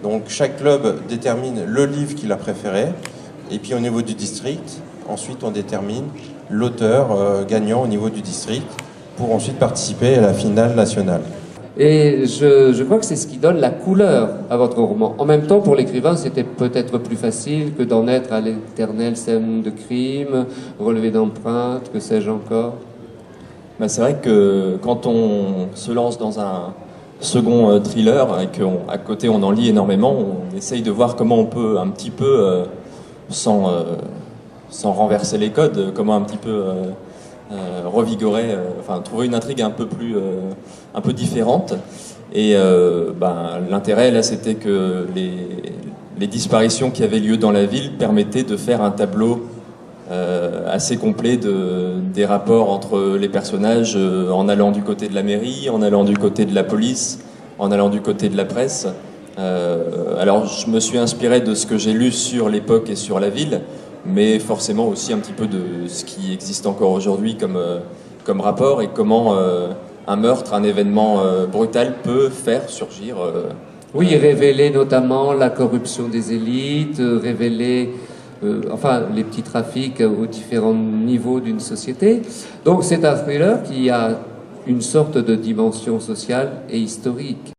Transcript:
Donc chaque club détermine le livre qu'il a préféré. Et puis au niveau du district, ensuite on détermine l'auteur gagnant au niveau du district pour ensuite participer à la finale nationale. Et je crois que c'est ce qui donne la couleur à votre roman. En même temps, pour l'écrivain, c'était peut-être plus facile que d'en être à l'éternelle scène de crime, relevé d'empreintes, que sais-je encore. Bah, c'est vrai que quand on se lance dans un second thriller et qu'à côté on en lit énormément, on essaye de voir comment on peut un petit peu, sans renverser les codes, comment un petit peu revigorer, enfin trouver une intrigue un peu différente. Et l'intérêt là, c'était que les disparitions qui avaient lieu dans la ville permettaient de faire un tableau assez complet des rapports entre les personnages, en allant du côté de la mairie, en allant du côté de la police, en allant du côté de la presse. Alors je me suis inspiré de ce que j'ai lu sur l'époque et sur la ville, mais forcément aussi un petit peu de ce qui existe encore aujourd'hui comme rapport, et comment un meurtre, un événement brutal peut faire surgir... Oui, révéler notamment la corruption des élites, révéler les petits trafics aux différents niveaux d'une société. Donc c'est un thriller qui a une sorte de dimension sociale et historique.